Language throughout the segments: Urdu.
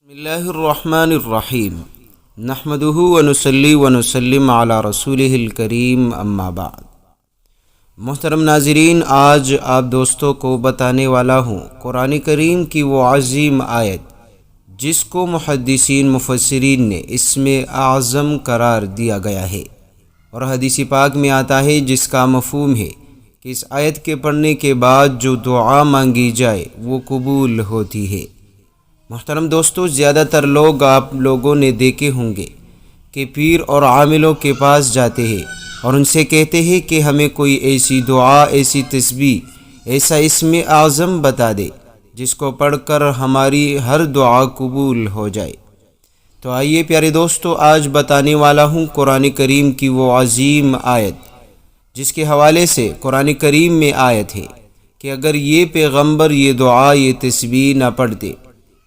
بسم اللہ الرحمن الرحیم نحمدہ ونصلی ونسلم علی رسولہ الکریم اما بعد۔ محترم ناظرین، آج آپ دوستوں کو بتانے والا ہوں قرآن کریم کی وہ عظیم آیت جس کو محدثین مفسرین نے اسم اعظم قرار دیا گیا ہے، اور حدیث پاک میں آتا ہے جس کا مفہوم ہے کہ اس آیت کے پڑھنے کے بعد جو دعا مانگی جائے وہ قبول ہوتی ہے۔ محترم دوستو، زیادہ تر لوگ آپ لوگوں نے دیکھے ہوں گے کہ پیر اور عاملوں کے پاس جاتے ہیں اور ان سے کہتے ہیں کہ ہمیں کوئی ایسی دعا، ایسی تسبیح، ایسا اسم اعظم بتا دے جس کو پڑھ کر ہماری ہر دعا قبول ہو جائے۔ تو آئیے پیارے دوستو، آج بتانے والا ہوں قرآن کریم کی وہ عظیم آیت جس کے حوالے سے قرآن کریم میں آیت ہے کہ اگر یہ پیغمبر یہ دعا، یہ تسبیح نہ پڑھتے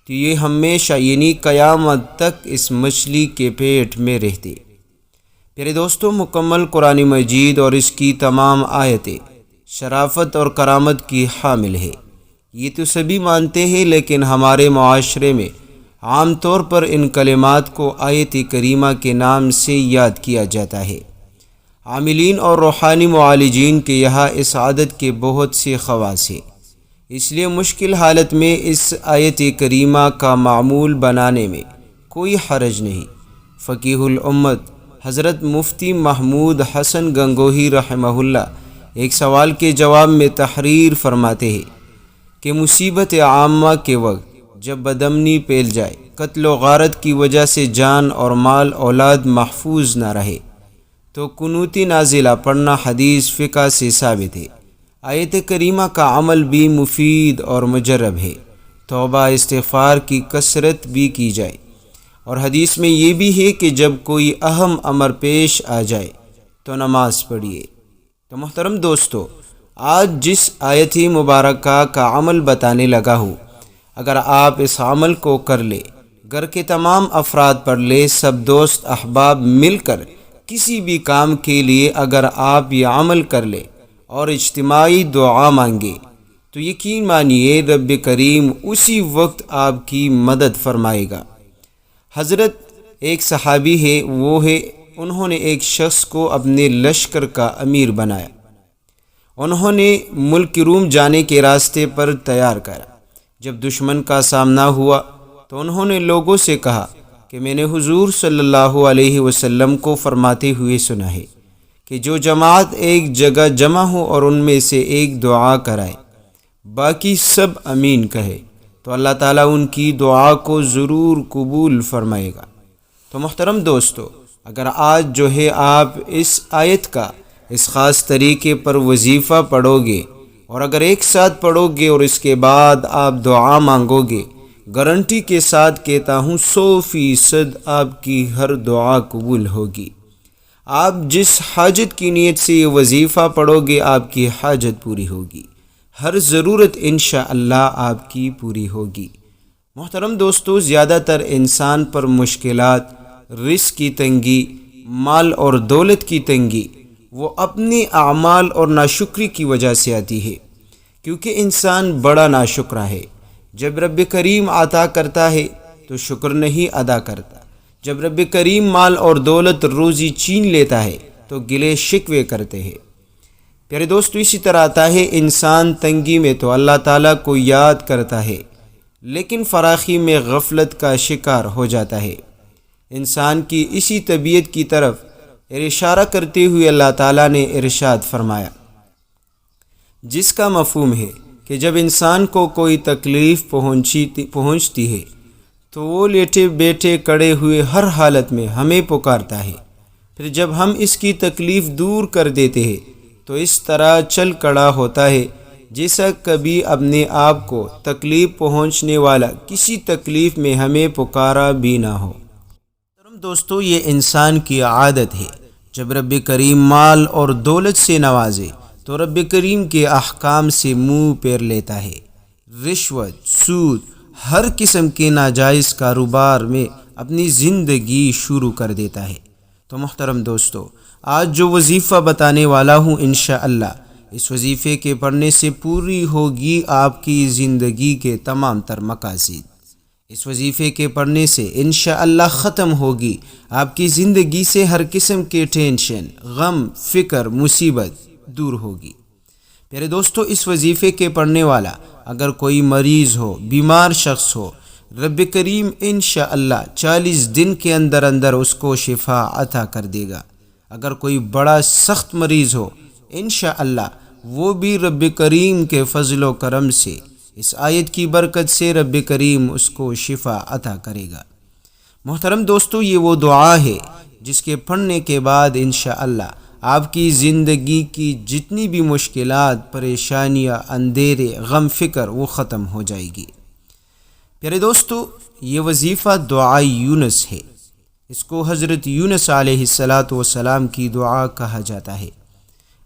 تو یہ ہمیشہ یعنی قیامت تک اس مچھلی کے پیٹ میں رہتے۔ پیارے دوستو، مکمل قرآن مجید اور اس کی تمام آیتیں شرافت اور کرامت کی حامل ہے، یہ تو سبھی مانتے ہیں، لیکن ہمارے معاشرے میں عام طور پر ان کلمات کو آیت کریمہ کے نام سے یاد کیا جاتا ہے۔ عاملین اور روحانی معالجین کے یہاں اس عادت کے بہت سے خواص ہیں، اس لیے مشکل حالت میں اس آیت کریمہ کا معمول بنانے میں کوئی حرج نہیں۔ فقیہ الامت حضرت مفتی محمود حسن گنگوہی رحمہ اللہ ایک سوال کے جواب میں تحریر فرماتے ہیں کہ مصیبت عامہ کے وقت جب بدامنی پھیل جائے، قتل و غارت کی وجہ سے جان اور مال اولاد محفوظ نہ رہے، تو قنوت نازلہ پڑھنا حدیث فقہ سے ثابت ہے۔ آیت کریمہ کا عمل بھی مفید اور مجرب ہے، توبہ استغفار کی کثرت بھی کی جائے، اور حدیث میں یہ بھی ہے کہ جب کوئی اہم امر پیش آ جائے تو نماز پڑھیے۔ تو محترم دوستو، آج جس آیت مبارکہ کا عمل بتانے لگا ہوں، اگر آپ اس عمل کو کر لے، گھر کے تمام افراد پڑھ لے، سب دوست احباب مل کر کسی بھی کام کے لیے اگر آپ یہ عمل کر لے اور اجتماعی دعا مانگے تو یقین مانیے رب کریم اسی وقت آپ کی مدد فرمائے گا۔ حضرت ایک صحابی ہے، انہوں نے ایک شخص کو اپنے لشکر کا امیر بنایا۔ انہوں نے ملک روم جانے کے راستے پر تیار کرا۔ جب دشمن کا سامنا ہوا تو انہوں نے لوگوں سے کہا کہ میں نے حضور صلی اللہ علیہ وسلم کو فرماتے ہوئے سنا ہے کہ جو جماعت ایک جگہ جمع ہو اور ان میں سے ایک دعا کرائے، باقی سب امین کہے، تو اللہ تعالیٰ ان کی دعا کو ضرور قبول فرمائے گا۔ تو محترم دوستو، اگر آج جو ہے آپ اس آیت کا اس خاص طریقے پر وظیفہ پڑھو گے، اور اگر ایک ساتھ پڑھو گے اور اس کے بعد آپ دعا مانگو گے، گارنٹی کے ساتھ کہتا ہوں 100% آپ کی ہر دعا قبول ہوگی۔ آپ جس حاجت کی نیت سے یہ وظیفہ پڑھو گے، آپ کی حاجت پوری ہوگی، ہر ضرورت انشاءاللہ آپ کی پوری ہوگی۔ محترم دوستو، زیادہ تر انسان پر مشکلات، رزق کی تنگی، مال اور دولت کی تنگی وہ اپنی اعمال اور ناشکری کی وجہ سے آتی ہے، کیونکہ انسان بڑا ناشکرا ہے۔ جب رب کریم عطا کرتا ہے تو شکر نہیں ادا کرتا، جب رب کریم مال اور دولت روزی چھین لیتا ہے تو گلے شکوے کرتے ہیں۔ پیارے دوستو، اسی طرح آتا ہے انسان تنگی میں تو اللہ تعالیٰ کو یاد کرتا ہے، لیکن فراخی میں غفلت کا شکار ہو جاتا ہے۔ انسان کی اسی طبیعت کی طرف اشارہ کرتے ہوئے اللہ تعالیٰ نے ارشاد فرمایا، جس کا مفہوم ہے کہ جب انسان کو کوئی تکلیف پہنچتی ہے تو وہ لیٹے بیٹھے کڑے ہوئے ہر حالت میں ہمیں پکارتا ہے، پھر جب ہم اس کی تکلیف دور کر دیتے ہیں تو اس طرح چل کڑا ہوتا ہے جیسا کبھی اپنے آپ کو تکلیف پہنچنے والا کسی تکلیف میں ہمیں پکارا بھی نہ ہو۔ دوستو، یہ انسان کی عادت ہے، جب رب کریم مال اور دولت سے نوازے تو رب کریم کے احکام سے منہ پھیر لیتا ہے، رشوت، سود، ہر قسم کے ناجائز کاروبار میں اپنی زندگی شروع کر دیتا ہے۔ تو محترم دوستو، آج جو وظیفہ بتانے والا ہوں، انشاءاللہ اس وظیفے کے پڑھنے سے پوری ہوگی آپ کی زندگی کے تمام تر مقاصد۔ اس وظیفے کے پڑھنے سے انشاءاللہ ختم ہوگی آپ کی زندگی سے ہر قسم کے ٹینشن، غم، فکر، مصیبت دور ہوگی۔ پیارے دوستو، اس وظیفے کے پڑھنے والا اگر کوئی مریض ہو، بیمار شخص ہو، رب کریم انشاءاللہ 40 دن کے اندر اندر اس کو شفا عطا کر دے گا۔ اگر کوئی بڑا سخت مریض ہو، انشاءاللہ وہ بھی رب کریم کے فضل و کرم سے، اس آیت کی برکت سے رب کریم اس کو شفا عطا کرے گا۔ محترم دوستو، یہ وہ دعا ہے جس کے پڑھنے کے بعد انشاءاللہ آپ کی زندگی کی جتنی بھی مشکلات، پریشانیاں، اندھیرے، غم، فکر وہ ختم ہو جائے گی۔ پیارے دوستو، یہ وظیفہ دعائے یونس ہے۔ اس کو حضرت یونس علیہ السلام کی دعا کہا جاتا ہے۔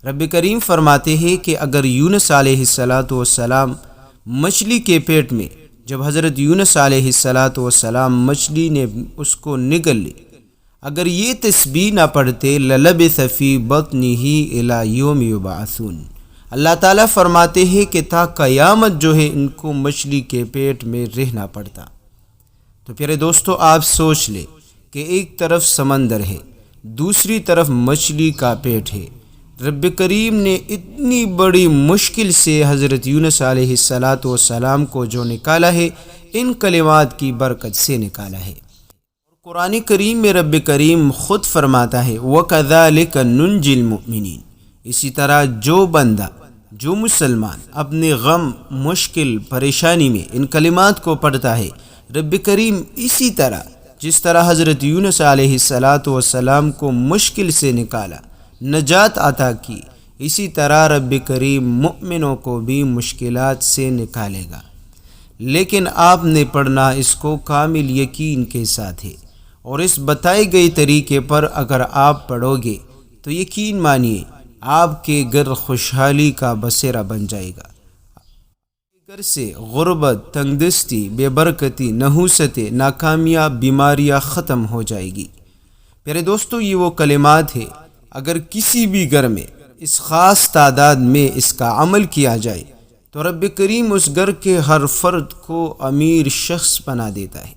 رب کریم فرماتے ہیں کہ اگر یونس علیہ السلام مچھلی کے پیٹ میں، جب حضرت یونس علیہ السلام مچھلی نے اس کو نگل لی، اگر یہ تسبیح نہ پڑھتے للبث فی بطنہ الی یوم یبعثون، اللہ تعالیٰ فرماتے ہیں کہ تا قیامت جو ہے ان کو مچھلی کے پیٹ میں رہنا پڑتا۔ تو پیارے دوستو، آپ سوچ لیں کہ ایک طرف سمندر ہے، دوسری طرف مچھلی کا پیٹ ہے، رب کریم نے اتنی بڑی مشکل سے حضرت یونس علیہ السلام کو جو نکالا ہے، ان کلمات کی برکت سے نکالا ہے۔ قرآن کریم میں رب کریم خود فرماتا ہے وَكَذَلِكَ نُنْجِي الْمُؤْمِنِينَ، اسی طرح جو بندہ، جو مسلمان اپنے غم، مشکل، پریشانی میں ان کلمات کو پڑھتا ہے، رب کریم اسی طرح جس طرح حضرت یونس علیہ السلام کو مشکل سے نکالا، نجات عطا کی، اسی طرح رب کریم مؤمنوں کو بھی مشکلات سے نکالے گا۔ لیکن آپ نے پڑھنا اس کو کامل یقین کے ساتھ ہے، اور اس بتائے گئے طریقے پر اگر آپ پڑھو گے تو یقین مانیے آپ کے گھر خوشحالی کا بسیرا بن جائے گا۔ گھر سے غربت، تنگ دستی، بے برکتی، نحوستیں، ناکامیاں، بیماریاں ختم ہو جائے گی۔ پیارے دوستو، یہ وہ کلمات ہے، اگر کسی بھی گھر میں اس خاص تعداد میں اس کا عمل کیا جائے تو رب کریم اس گھر کے ہر فرد کو امیر شخص بنا دیتا ہے۔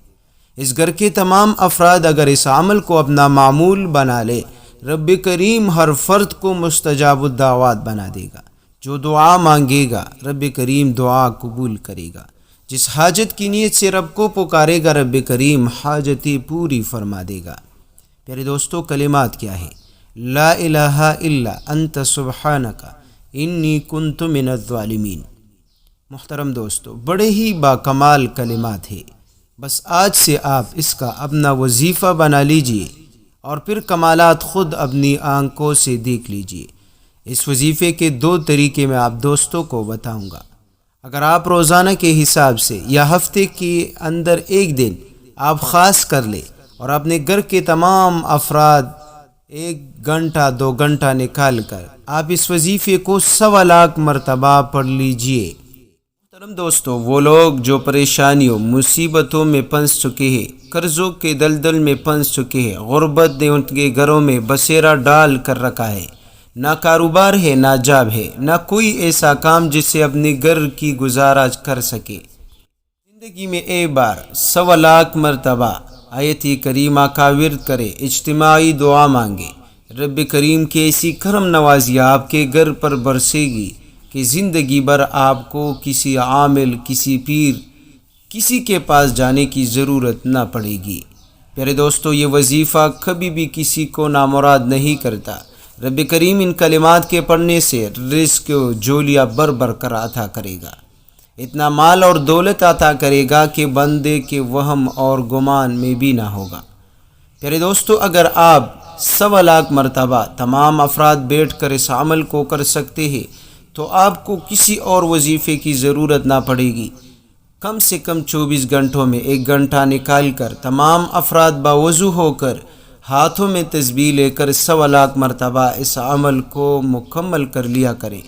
اس گھر کے تمام افراد اگر اس عمل کو اپنا معمول بنا لے، رب کریم ہر فرد کو مستجاب الدعوات بنا دے گا۔ جو دعا مانگے گا رب کریم دعا قبول کرے گا۔ جس حاجت کی نیت سے رب کو پکارے گا رب کریم حاجتیں پوری فرما دے گا۔ پیارے دوستو، کلمات کیا ہے؟ لا الہ الا انت سبحانک انی کنت من الظالمین۔ محترم دوستو، بڑے ہی باکمال کلمات ہیں، بس آج سے آپ اس کا اپنا وظیفہ بنا لیجئے اور پھر کمالات خود اپنی آنکھوں سے دیکھ لیجئے۔ اس وظیفے کے 2 طریقے میں آپ دوستوں کو بتاؤں گا۔ اگر آپ روزانہ کے حساب سے یا ہفتے کے اندر ایک دن آپ خاص کر لیں اور اپنے گھر کے تمام افراد 1 گھنٹہ 2 گھنٹہ نکال کر آپ اس وظیفے کو 1.25 لاکھ مرتبہ پڑھ لیجئے۔ محترم دوستو، وہ لوگ جو پریشانیوں، مصیبتوں میں پھنس چکے ہیں، قرضوں کے دلدل میں پھنس چکے ہیں، غربت نے ان کے گھروں میں بسیرا ڈال کر رکھا ہے، نہ کاروبار ہے، نہ جاب ہے، نہ کوئی ایسا کام جس سے اپنے گھر کی گزارا کر سکے، زندگی میں ایک بار 1.25 لاکھ مرتبہ آیت کریمہ کا ورد کرے، اجتماعی دعا مانگے، رب کریم کی ایسی کرم نوازی آپ کے گھر پر برسے گی کہ زندگی بھر آپ کو کسی عامل، کسی پیر، کسی کے پاس جانے کی ضرورت نہ پڑے گی۔ پیارے دوستو، یہ وظیفہ کبھی بھی کسی کو نامراد نہیں کرتا۔ رب کریم ان کلمات کے پڑھنے سے رزق و جولیاں بر کر عطا کرے گا، اتنا مال اور دولت عطا کرے گا کہ بندے کے وہم اور گمان میں بھی نہ ہوگا۔ پیارے دوستو، اگر آپ 1.25 لاکھ مرتبہ تمام افراد بیٹھ کر اس عمل کو کر سکتے ہیں تو آپ کو کسی اور وظیفے کی ضرورت نہ پڑے گی۔ کم سے کم 24 گھنٹوں میں 1 گھنٹہ نکال کر تمام افراد باوضو ہو کر ہاتھوں میں تسبیح لے کر 1.25 لاکھ مرتبہ اس عمل کو مکمل کر لیا کریں،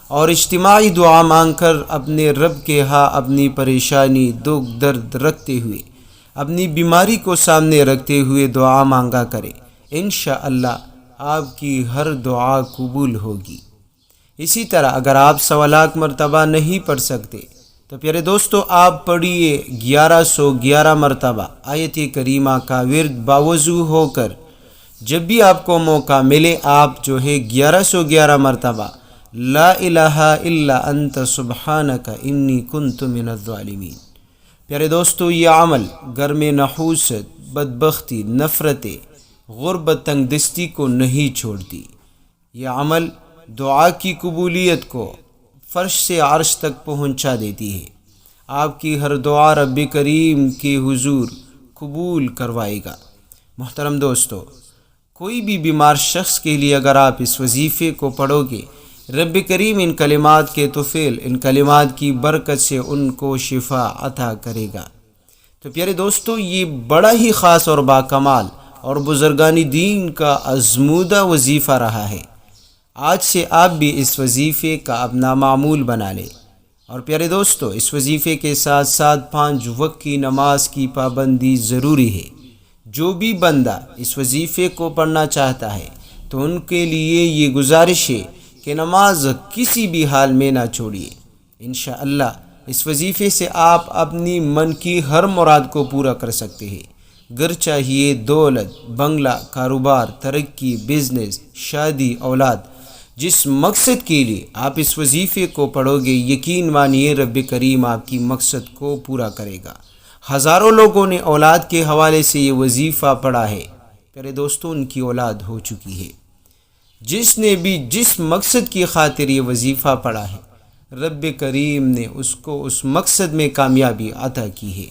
اور اجتماعی دعا مانگ کر اپنے رب کے ہاں اپنی پریشانی، دکھ، درد رکھتے ہوئے، اپنی بیماری کو سامنے رکھتے ہوئے دعا مانگا کریں۔ انشاءاللہ آپ کی ہر دعا قبول ہوگی۔ اسی طرح اگر آپ 1.25 لاکھ مرتبہ نہیں پڑھ سکتے تو پیارے دوستو، آپ پڑھیے 1111 مرتبہ آیت کریمہ کا ورد باوضو ہو کر، جب بھی آپ کو موقع ملے آپ جو ہے 1111 مرتبہ لا الہ الا انت سبحانک انی کنت من الظالمین۔ پیارے دوستو، یہ عمل گھر میں نحوست، بدبختی، نفرتیں، غربت، تنگ دستی کو نہیں چھوڑتی۔ یہ عمل دعا کی قبولیت کو فرش سے عرش تک پہنچا دیتی ہے۔ آپ کی ہر دعا رب کریم کے حضور قبول کروائے گا۔ محترم دوستو، کوئی بھی بیمار شخص کے لیے اگر آپ اس وظیفے کو پڑھو گے، رب کریم ان کلمات کے طفیل، ان کلمات کی برکت سے ان کو شفا عطا کرے گا۔ تو پیارے دوستو، یہ بڑا ہی خاص اور باکمال اور بزرگانی دین کا آزمودہ وظیفہ رہا ہے۔ آج سے آپ بھی اس وظیفے کا اپنا معمول بنا لیں۔ اور پیارے دوستو، اس وظیفے کے ساتھ ساتھ 5 وقت کی نماز کی پابندی ضروری ہے۔ جو بھی بندہ اس وظیفے کو پڑھنا چاہتا ہے تو ان کے لیے یہ گزارش ہے کہ نماز کسی بھی حال میں نہ چھوڑیے۔ انشاءاللہ اس وظیفے سے آپ اپنی من کی ہر مراد کو پورا کر سکتے ہیں۔ گھر چاہیے، دولت، بنگلہ، کاروبار، ترقی، بزنس، شادی، اولاد، جس مقصد کے لیے آپ اس وظیفے کو پڑھو گے، یقین مانیے رب کریم آپ کی مقصد کو پورا کرے گا۔ ہزاروں لوگوں نے اولاد کے حوالے سے یہ وظیفہ پڑھا ہے، پیارے دوستوں ان کی اولاد ہو چکی ہے۔ جس نے بھی جس مقصد کی خاطر یہ وظیفہ پڑھا ہے، رب کریم نے اس کو اس مقصد میں کامیابی عطا کی ہے۔